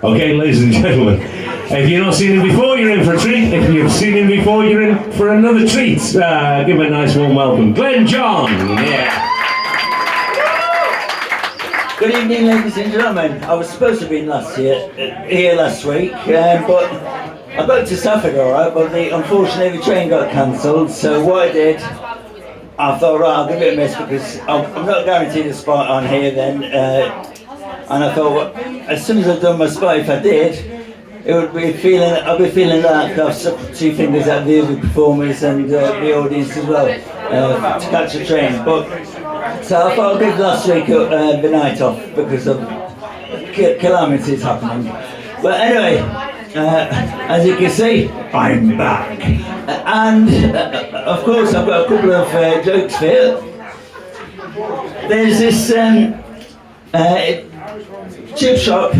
Okay, ladies and gentlemen, if you've not seen him before, you're in for a treat. If you've seen him before, you're in for another treat. Give him a nice warm welcome. Glenn John! Yeah. Good evening, ladies and gentlemen. I was supposed to be here last week, but I got to Staffordshire alright, but unfortunately the train got cancelled, so what I did, I thought, right, I'll give it a miss because I'm not guaranteed a spot on here then, and I thought, well, as soon as I've done my spot, if I did, I'll be feeling like I've stuck two fingers at the other performers and the audience as well, to catch a train. But so I thought I'll give last week the night off because of calamities happening. But anyway, as you can see, I'm back. And of course I've got a couple of jokes here. There's this chip shop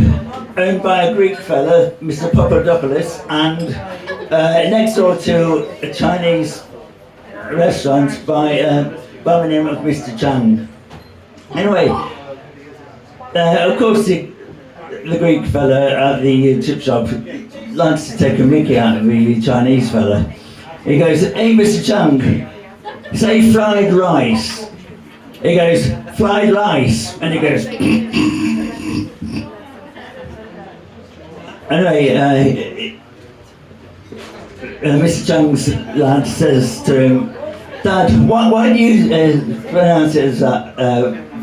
owned by a Greek fella, Mr. Papadopoulos, and next door to a Chinese restaurant by the name of Mr. Chang. Anyway, of course the Greek fella at the chip shop likes to take a mickey out of the Chinese fella. He goes, "Hey Mr. Chang, say fried rice." He goes, "Fried lice," and he goes, Anyway, Mr. Chang's lad says to him, "Dad, why do you pronounce it as that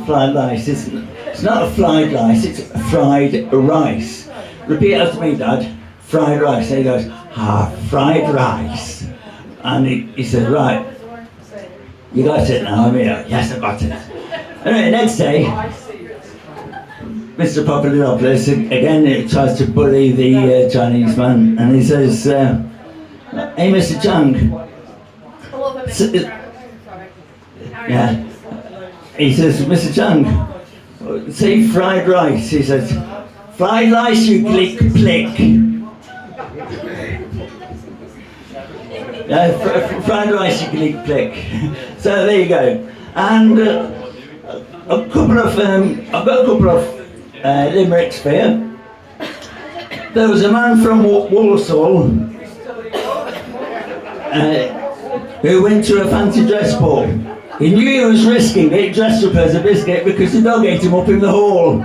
fried rice? It's not a fried rice, it's fried rice. Repeat after me, Dad. Fried rice." And he goes, "Fried rice." And he said, "Right, you got it now." I mean, "Yes, I got it." Anyway, next day, Mr. Papadopoulos again tries to bully the Chinese man, and he says, "Hey, Mr. Chang." Yeah. He says, "Mr. Chang, say fried rice." He says, "Fried rice, you glick plick." Fried rice, you glick plick. So there you go. And I've got a couple of limericks for you. There was a man from Warsaw who went to a fancy dress ball. He knew he was risking it, dressed up as a biscuit, because the dog ate him up in the hall.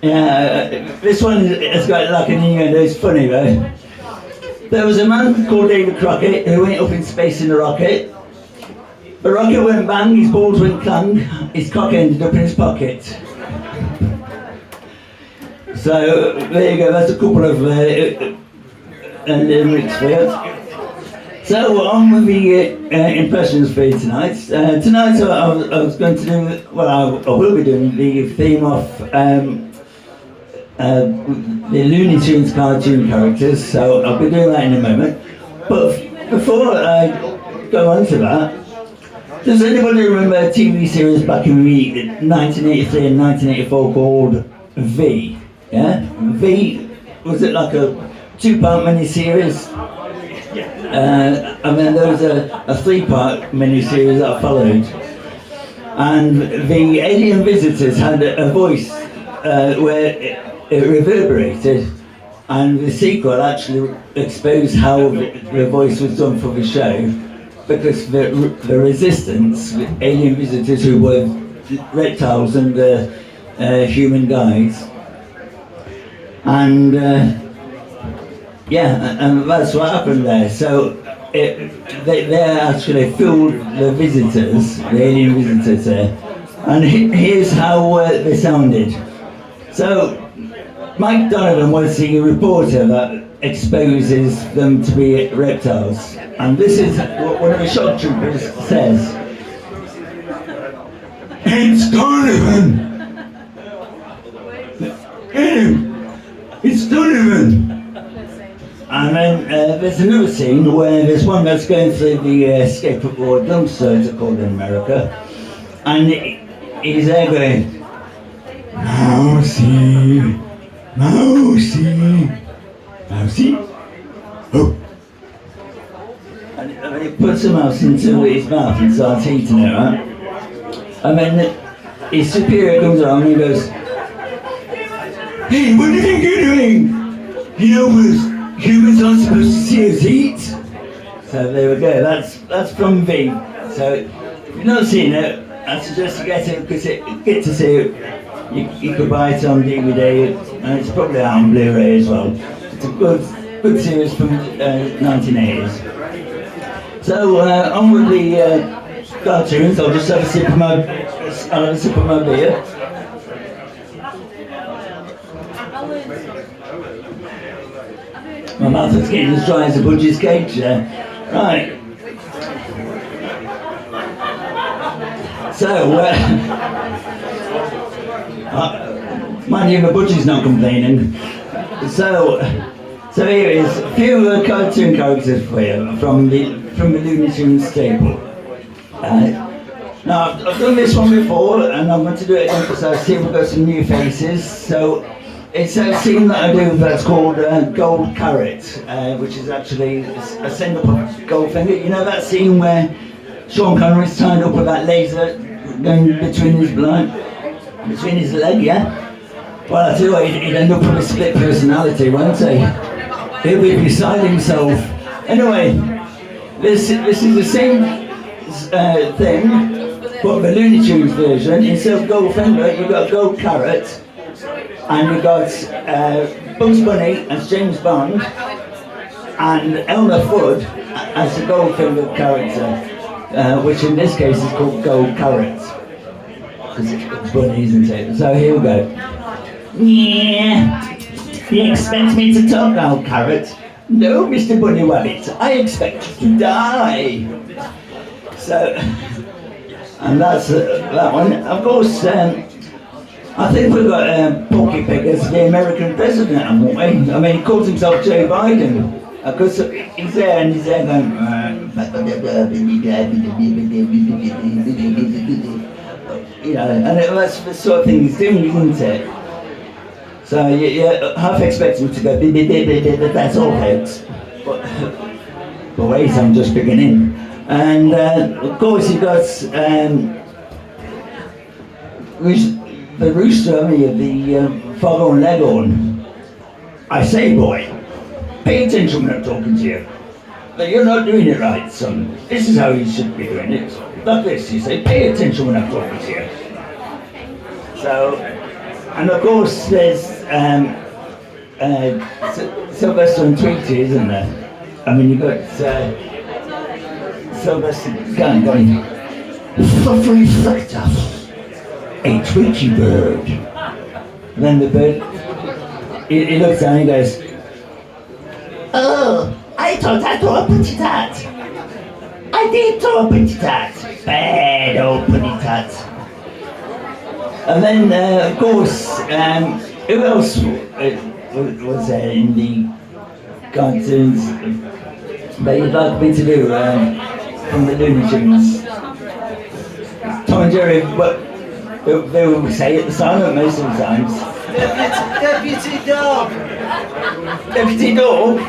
Yeah, this one has got like an innuendo, it's funny though. There was a man called David Crockett who went up in space in a rocket. The rocket went bang, his balls went clang, his cock ended up in his pocket. So there you go, that's a couple of lyrics for you. So on with the impressions for you tonight. Tonight I was going to do, well I will be doing the theme of the Looney Tunes Cartoon Characters, so I'll be doing that in a moment. But before I go on to that, does anybody remember a TV series back in 1983 and 1984 called V? Yeah? V, was it like a 2-part mini-series? And then there was a 3-part mini-series that followed. And the alien visitors had a voice where it reverberated. And the sequel actually exposed how the voice was done for the show. Because the resistance, the alien visitors who were reptiles and human guides, and yeah, and that's what happened there. So they actually fooled the visitors, the alien visitors there, and here's how they sounded. So Mike Donovan was the reporter that exposes them to be reptiles. And this is what one of the shock troopers says. "It's Donovan! Get him! It's Donovan!" And then there's another scene where there's one that's going through the escape or dumpster, as it's called in America. And he's there going, "Mousy, Mousy, Mousy, oh." And he puts a mouse into his mouth and starts eating it, right? And then his superior comes along and he goes, "Hey, what do you think you're doing? You know, humans aren't supposed to see us eat." So there we go, that's from V. So if you've not seen it, I suggest you get it because get to see it. You could buy it on DVD and it's probably out on Blu-ray as well. It's a good series from 1980s. So on with the cartoons. I'll just have a sip of my beer. My mouth is getting as dry as a budgie's cage there. Right. So, mind you, my budgie's not complaining. So here is a few cartoon characters for you from the Looney Tunes staple. Now, I've done this one before, and I'm going to do it again because I see we've got some new faces. So it's a scene that I do that's called Gold Carrot, which is actually a send-up of Goldfinger. You know that scene where Sean Connery's tied up with that laser going between his leg, yeah? Well, I tell you what, he'd end up with a split personality, won't he? He'll be beside himself. Anyway, this is the same thing, but the Looney Tunes version. Instead of Goldfinger, you've got Gold Carrot, and you've got Bugs Bunny as James Bond, and Elmer Fudd as the Goldfinger character, which in this case is called Gold Carrot, because it's bunny, isn't it? So here we go. Yeah, you expect me to talk now, Carrot? No, Mr. Bunny Rabbit, I expect you to die. So, and that's that one. Of course, I think we've got Porky Pig as the American president, haven't we? I mean, he calls himself Joe Biden. Because he's there and he's there going, you know, and that's the sort of thing he's doing, isn't it? So you half expect him to go, that's all, folks. But wait, I'm just beginning. And of course he got the rooster of the Foghorn Leghorn. I say, boy, pay attention when I'm talking to you. But you're not doing it right, son. This is how you should be doing it. Like this, you say, pay attention when I'm talking to you. So, and of course there's Sylvester and Tweety, isn't there? I mean, you've got Sylvester going, fluffy reflector, a Tweety bird. And then the bird, he looks down and he goes, oh, I thought I threw a putty tat. I did throw a putty tat. Bad old putty tat. And then, of course, who else was there in the cartoons that you'd like me to do from the Looney Tunes? Tom and Jerry, but they will say it silent most of the times. Deputy Dog! Deputy Dog?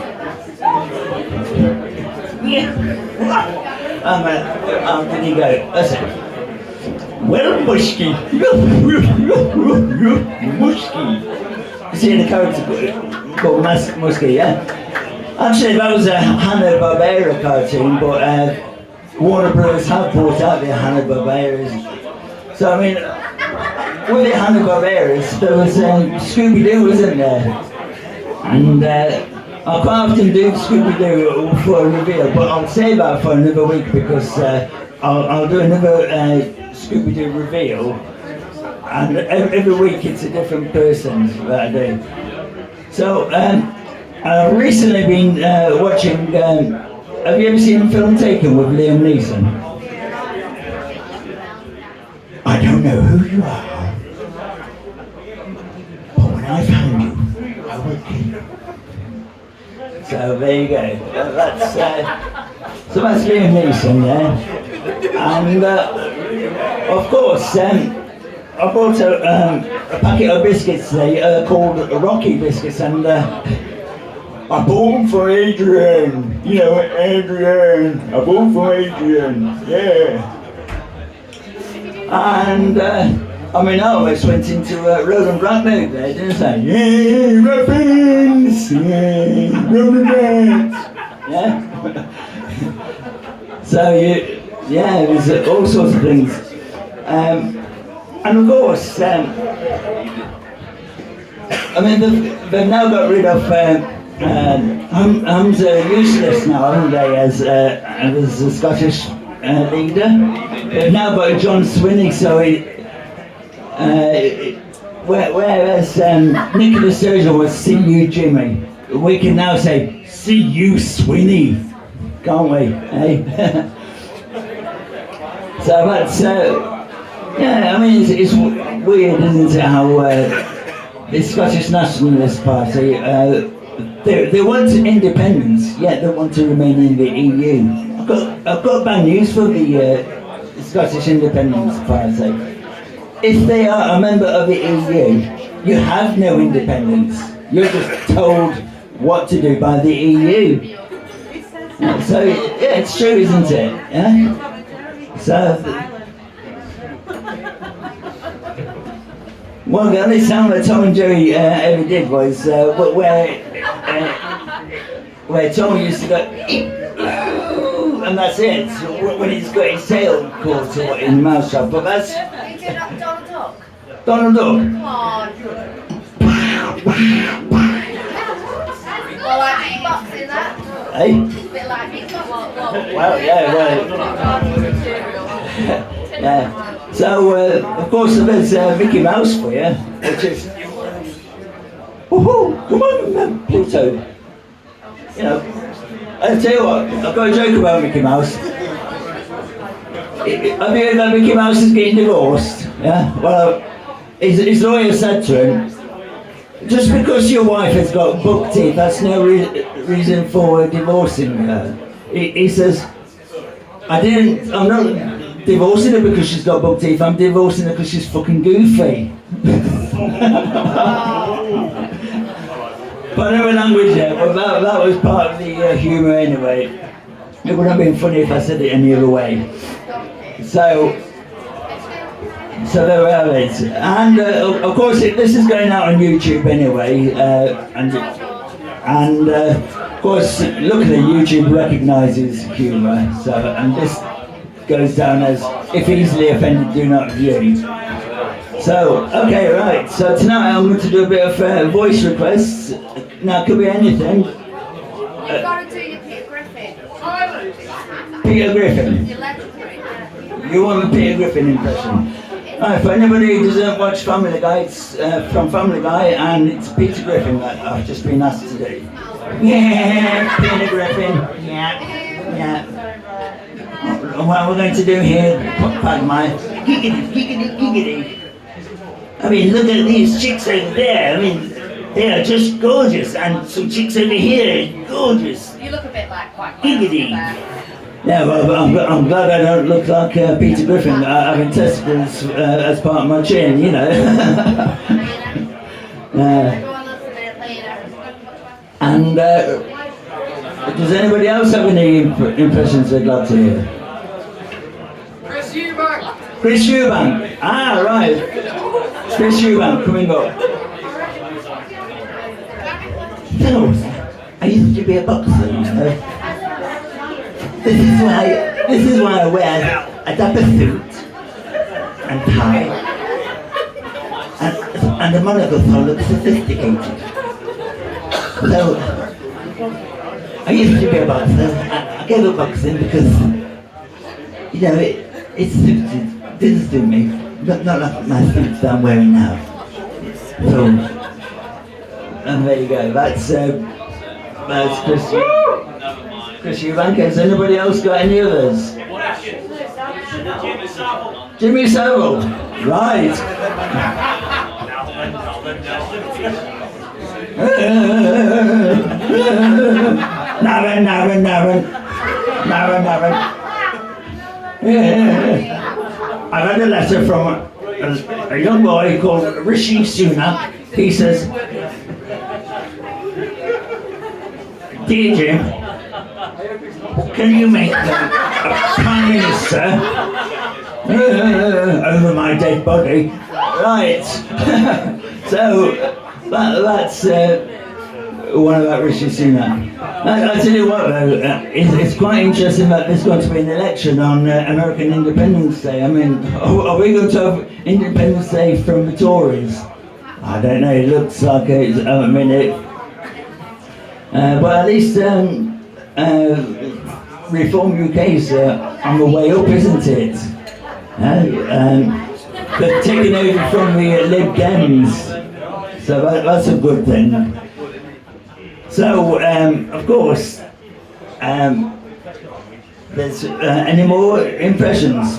Yeah. How did he go? Listen. Well, Musky. Musky. You see the character called Musky, yeah? Actually, that was a Hanna-Barbera cartoon, but Warner Bros. Have brought out the Hanna-Barberas. So, I mean, with the Hanna-Barberas, there was Scooby-Doo, wasn't there? And I quite often do Scooby-Doo for a reveal, but I'll save that for another week because I'll do another Scooby-Doo reveal, and every week it's a different person that I do. So I've recently been watching, have you ever seen a film Taken with Liam Neeson? I don't know who you are, but when I found you, I will kill you. So there you go. That's Liam Neeson, yeah. And of course, I bought a packet of biscuits today called Rocky biscuits, and I bought them for Adrian. You know, Adrian. I bought them for Adrian. Yeah. And I mean, I almost went into Roland Blackburn there, didn't I? Yeah, Griffins! Yeah, Roland Rats! Yeah? So, yeah, it was all sorts of things. And of course, I mean, they've now got rid of Hum's useless now, haven't they, as a Scottish leader? They've now got John Swinney, so whereas Nicholas Sturgeon was "See you, Jimmy," we can now say "See you, Swinney," can't we? Eh? So that's yeah. I mean, it's weird, isn't it? How the Scottish Nationalist Party they want independence, yet they want to remain in the EU. I've got bad news for the Scottish Independence Party. If they are a member of the EU, you have no independence. You're just told what to do by the EU. So, yeah, it's true, isn't it? Yeah? So, well, the only sound that Tom and Jerry ever did was where Tom used to go, and that's it, when he's got his tail caught in the mouth shut. But that's... Donald Duck? Donald Duck? Come on. Well, like beatboxing that. Hey? A bit like beatboxing. Well, yeah, well. Yeah. So, of course, there's Mickey Mouse for you, which is... Woohoo! Come on, Pluto. You know, I'll tell you what, I've got a joke about Mickey Mouse. Have you heard that Mickey Mouse is getting divorced? Yeah? Well, his lawyer said to him, just because your wife has got buck teeth, that's no reason for divorcing her. He says, I'm not divorcing her because she's got buck teeth, I'm divorcing her because she's fucking goofy. Whatever language there, but that was part of the humour anyway. It would have been funny if I said it any other way. So there we have it. And of course this is going out on YouTube anyway, and of course luckily YouTube recognises humour, so, and this goes down as if easily offended do not view. So, okay, right, so tonight I'm going to do a bit of voice requests. Now it could be anything. You've got to do your Peter Griffin. Peter Griffin. Your legendary. You want the Peter Griffin impression? Right, for anybody who doesn't watch Family Guy, it's from Family Guy, and it's Peter Griffin that I've just been asked to do. Yeah, Peter Griffin. Yeah, yeah. What we're going to do here, Quagmire. Giggity, giggity, giggity. I mean, look at these chicks over there. I mean, they are just gorgeous, and some chicks over here, gorgeous. You look a bit like Quagmire. Giggity. Yeah, well, I'm glad I don't look like Peter Griffin having testicles as part of my chin, you know. And does anybody else have any impressions they'd like to hear? Chris Eubank. Ah, right. Chris Eubank coming up. Fellows, I used to be a boxer, you know. This is why I wear a dapper suit and tie and the monocle so I look sophisticated. So I used to be a boxer. I gave up boxing because you know it suited, didn't suit me. Not like my suits that I'm wearing now. So and there you go. That's Chris Eubank. Has anybody else got any others? Jimmy Savile. Right. Navan. I've had a letter from a young boy called Rishi Sunak. He says, "Dear Jim, can you make me a Prime Minister over my dead body? Right. So that's one about Rishi Sunak. I tell you what though, it's quite interesting that there's going to be an election on American Independence Day. I mean, are we going to have Independence Day from the Tories? I don't know, it looks like it's a minute. But at least Reform UK's on the way up, isn't it? They're taking over from the Lib Dems, so that's a good thing. So, of course, there's any more impressions?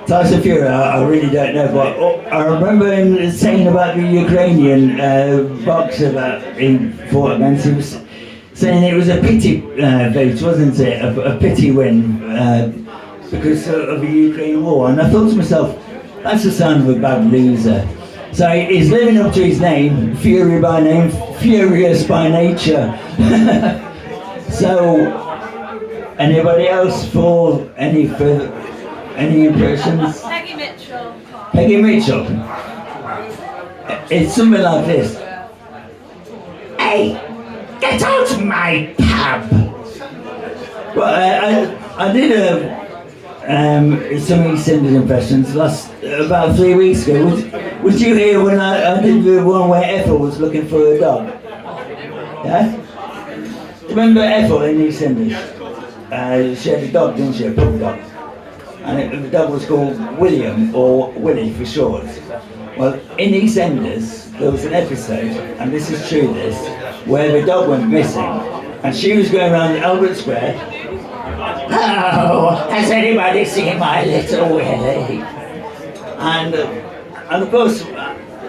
Tyson Fury, I really don't know, but I remember him saying about the Ukrainian boxer that he fought against. He was saying it was a pity vote, wasn't it? A pity win because of the Ukraine war. And I thought to myself, that's the sign of a bad loser. So he's living up to his name, Fury by name, furious by nature. So, anybody else for any impressions? Peggy Mitchell. Peggy Mitchell. It's something like this. Hey, get out of my pub! Well, I did some EastEnders impressions about 3 weeks ago. Was you here when I did the one where Ethel was looking for a dog? Yeah? Do you remember Ethel in EastEnders? She had a dog, didn't she? A pug dog. And the dog was called William, or Willie for short. Well, in EastEnders, there was an episode, and this is true this, where the dog went missing, and she was going around Albert Square. Oh, has anybody seen my little Willie? And of course,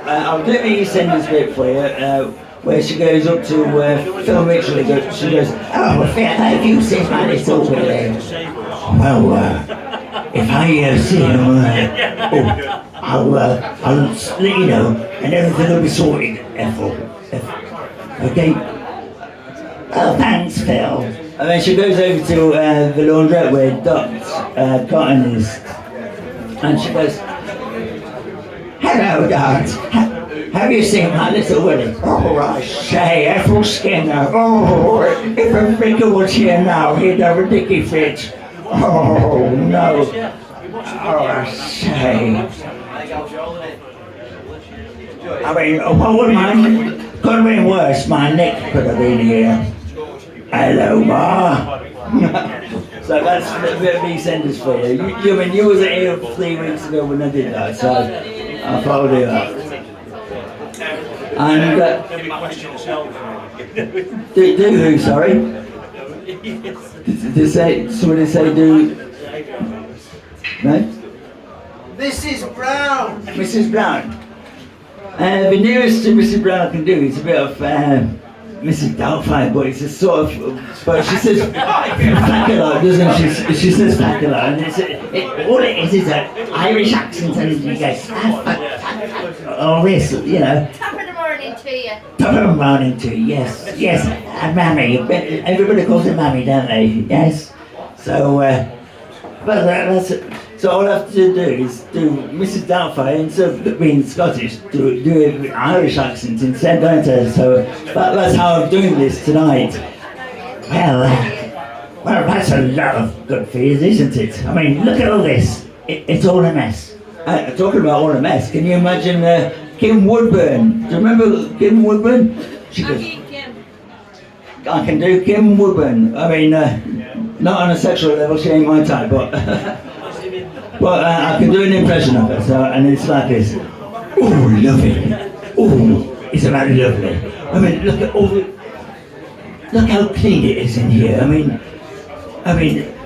I'll do the EastEnders bit for you, where she goes up to Phil Mitchell, she goes, oh, Phil, have you seen my little Willie? Well, if I see him, I'll let you know, and everything will be sorted, Ethel. Okay? Oh, thanks, Phil. And then she goes over to the laundrette where Dot's cotton is, and she goes, hello, Dot. Have you seen my little Willie? Oh, I say, Ethel Skinner. Oh, if a figure was here now, he'd have a dicky fit. Oh, no. Oh, I say. I mean, what would could have been worse. My neck could have been here. Hello, Ma. So that's a bit of EastEnders for you. I mean, you was here 3 weeks ago when I did that, so I thought I'd do that. And do who? Sorry. Did somebody say do? No. Mrs. Brown. Mrs. Brown. The nearest to Mrs. Brown I can do is a bit of Mrs. Doubtfire, but it's a sort of. But she says flaculate, doesn't she? She says flaculate, and all it is an Irish accent, and you go all this, you know. Top of the morning to you. Top of the morning to you, yes, yes. And Mammy, everybody calls her Mammy, don't they? Yes. So, but that's it. So all I have to do is do Mrs. Doubtfire, instead of being Scottish, do an Irish accent instead, don't I? So that's how I'm doing this tonight. Well, that's a lot of good fears, isn't it? I mean, look at all this. It's all a mess. Talking about all a mess, can you imagine Kim Woodburn? Do you remember Kim Woodburn? She goes, I can do Kim Woodburn. I mean, not on a sexual level, she ain't my type, but I can do an impression of her, and it's like this. Oh, lovely. Oh, isn't that lovely? I mean, look at look how clean it is in here. I mean,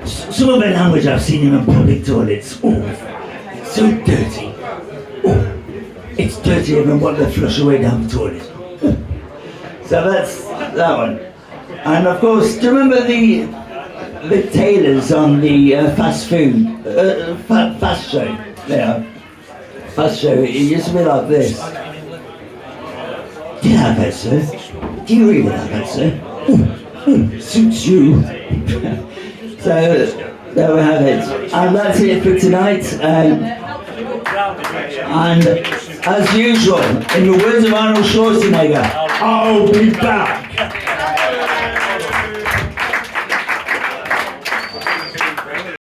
some of the language I've seen in public toilets. Oh, it's so dirty. Oh, it's dirtier than what they flush away down the toilet. Oh. So that's that one. And of course, do you remember the tailors on the fast food, fast show? Yeah, fast show. It used to be like this. Do you like that, sir? Do you really like that, sir? Suits you. So there we have it. And that's it for tonight. And as usual, in the words of Arnold Schwarzenegger, I'll be back.